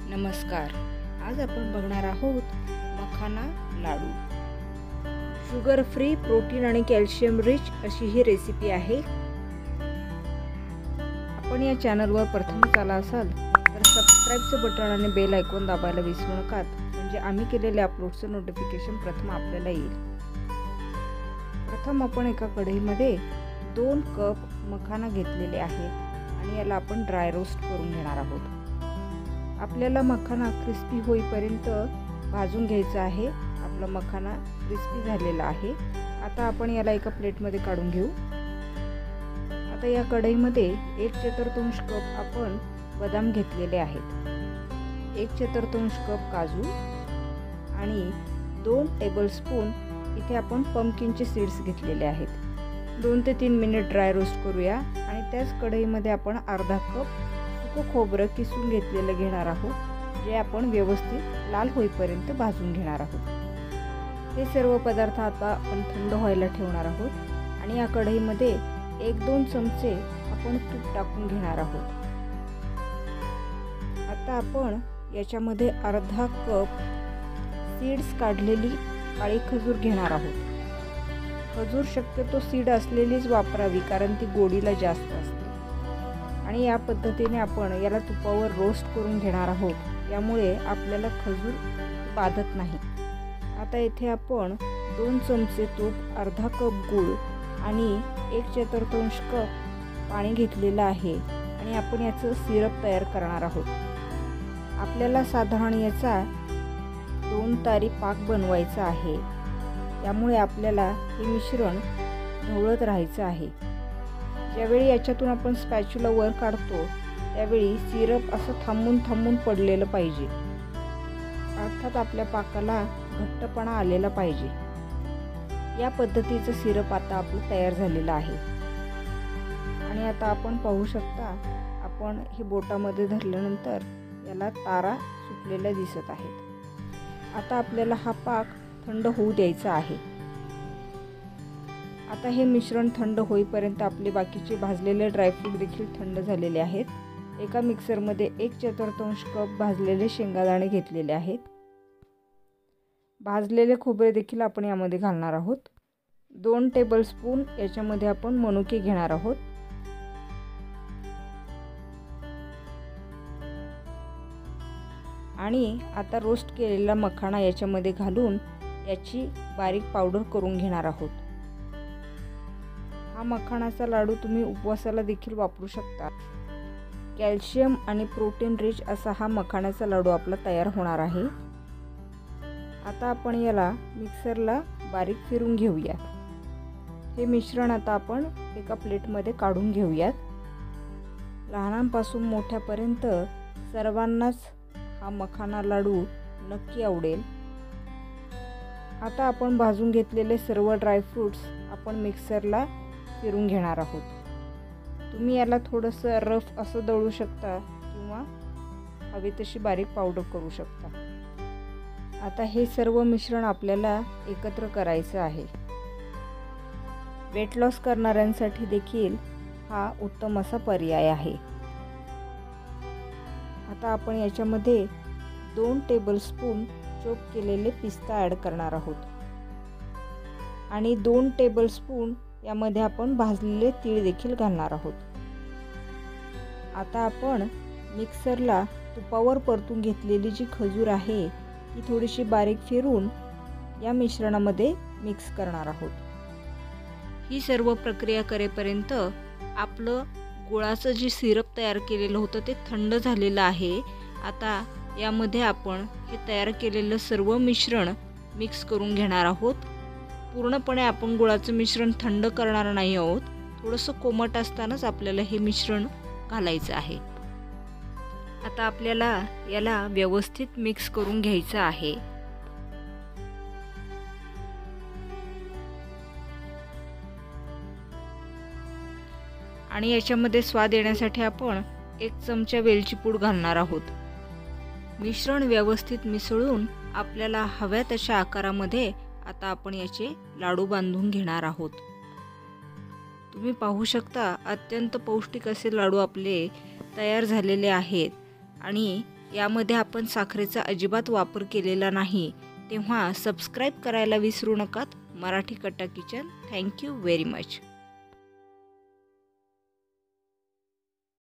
नमस्कार. आज आपण बघणार आहोत मखाना लाडू. शुगर फ्री, प्रोटीन आणि कॅल्शियम रिच अशी ही रेसिपी आहे. आपण या चॅनलवर प्रथमच आला असाल तर सबस्क्राईबचं बटन आणि बेल आयकॉन दाबायला विसरू नका, म्हणजे आम्ही केलेल्या अपलोडचं नोटिफिकेशन प्रथम आपल्याला येईल. प्रथम आपण एका कढईमध्ये 2 कप मखाना घेतलेले आहेत आणि याला आपण ड्राय रोस्ट करून घेणार आहोत. आपल्याला मखाना क्रिस्पी होईपर्यंत भाजून घ्यायचा आहे. आपला मखाना क्रिस्पी झालेला आहे. आता आपण याला एका प्लेटमध्ये काढून घेऊ. आता या कढईमध्ये 1/4 कप आपण बदाम घेतलेले आहेत, 1/4 कप काजू आणि 2 टेबलस्पून इथे आपण पंपकिनचे सीड्स घेतलेले आहेत. 2 ते 3 मिनिट ड्राय रोस्ट करूया आणि त्याच कढईमध्ये आपण अर्धा कप सुकं खोबरं किसून घेतलेलं घेणार आहोत, जे आपण व्यवस्थित लाल होईपर्यंत भाजून घेणार आहोत. हे सर्व पदार्थ आता आपण थंड व्हायला ठेवणार आहोत आणि या कढईमध्ये 1-2 चमचे आपण तूप टाकून घेणार आहोत. आता आपण याच्यामध्ये अर्धा कप सीड्स काढलेली काळी खजूर घेणार आहोत. खजूर शक्यतो सीड असलेलीच वापरावी, कारण ती गोडीला जास्त असते आणि या पद्धतीने आपण याला तुपावर रोस्ट करून घेणार आहोत. यामुळे आपल्याला खजूर बाधत नाही. आता इथे आपण 2 चमचे तूप, अर्धा कप गूळ आणि 1/4 कप पाणी घेतलेलं आहे आणि आपण याचं सिरप तयार करणार आहोत. आपल्याला साधारण याचा 2 तारी पाक बनवायचा आहे. त्यामुळे आपल्याला हे मिश्रण ढवळत राहायचं आहे. ज्यावेळी याच्यातून आपण स्पॅच्युला वर काढतो त्यावेळी सिरप असं थांबून पडलेलं पाहिजे, अर्थात आपल्या पाकाला घट्टपणा आलेला पाहिजे. या पद्धतीचं सिरप आता आपलं तयार झालेलं आहे आणि आता आपण पाहू शकता, आपण हे बोटामध्ये धरल्यानंतर याला तारा सुटलेल्या दिसत आहेत. आता आपल्याला हा पाक थंड होऊ द्यायचा आहे. आता हे मिश्रण थंड होईपर्यंत आपले बाकीचे भाजलेले ड्रायफ्रूट देखील थंड झालेले आहेत. एका मिक्सरमध्ये 1/4 कप भाजलेले शेंगादाणे घेतलेले आहेत. भाजलेले खोबरे देखील आपण यामध्ये घालणार आहोत. 2 टेबलस्पून याच्यामध्ये आपण मनुके घेणार आहोत. आणि आता रोस्ट केलेला मखाना याच्यामध्ये घालून याची बारीक पावडर करून घेणार आहोत. हा मखानाचा लाडू तुम्ही उपवासाला देखील वापरू शकता. कॅल्शियम आणि प्रोटीन रिच असा हा मखानाचा लाडू आपला तयार होणार आहे. आता आपण याला मिक्सरला बारीक फिरून घेऊया. हे मिश्रण आता आपण एका प्लेटमध्ये काढून घेऊयात. लहानांपासून मोठ्यापर्यंत सर्वांनाच हा मखाना लाडू नक्की आवडेल. आता आपण भाजून घेतलेले सर्व ड्रायफ्रूट्स आपण मिक्सरला फिरून घेणार आहोत. तुम्ही याला थोडंसं रफ असं दळू शकता किंवा हवी तशी बारीक पावडर करू शकता. आता हे सर्व मिश्रण आपल्याला एकत्र करायचं आहे. वेट लॉस करणाऱ्यांसाठी देखील हा उत्तम असा पर्याय आहे. आता आपण याच्यामध्ये 2 टेबलस्पून चॉप केलेले पिस्ता ॲड करणार आहोत आणि 2 टेबलस्पून यामध्ये आपण भाजलेले तीळ देखील घालणार आहोत. आता आपण मिक्सरला तुपावर परतून घेतलेली जी खजूर आहे ती थोडीशी बारीक फिरून या मिश्रणामध्ये मिक्स करणार आहोत. ही सर्व प्रक्रिया करेपर्यंत आपलं गुळाचं जे सिरप तयार केलेलं होतं ते थंड झालेलं आहे. आता यामध्ये आपण हे तयार केलेलं सर्व मिश्रण मिक्स करून घेणार आहोत. पूर्णपणे आपण गुळाचं मिश्रण थंड करणार नाही आहोत. थोडंसं कोमट असतानाच आपल्याला हे मिश्रण घालायचं आहे. आता आपल्याला याला व्यवस्थित मिक्स करून घ्यायचं आहे. आणि याच्यामध्ये स्वाद येण्यासाठी आपण 1 चमचा वेलची पूड घालणार आहोत. मिश्रण व्यवस्थित मिसळून आपल्याला हव्या तशा आकारामध्ये आता आपण याचे लाडू बांधून घेणार आहोत. तुम्ही पाहू शकता, अत्यंत पौष्टिक असे लाडू आपले तयार झालेले आहेत आणि यामध्ये आपण साखरेचा अजिबात वापर केलेला नाही, तेव्हा सबस्क्राईब करायला विसरू नका. मराठी कट्टा किचन. Thank you very much.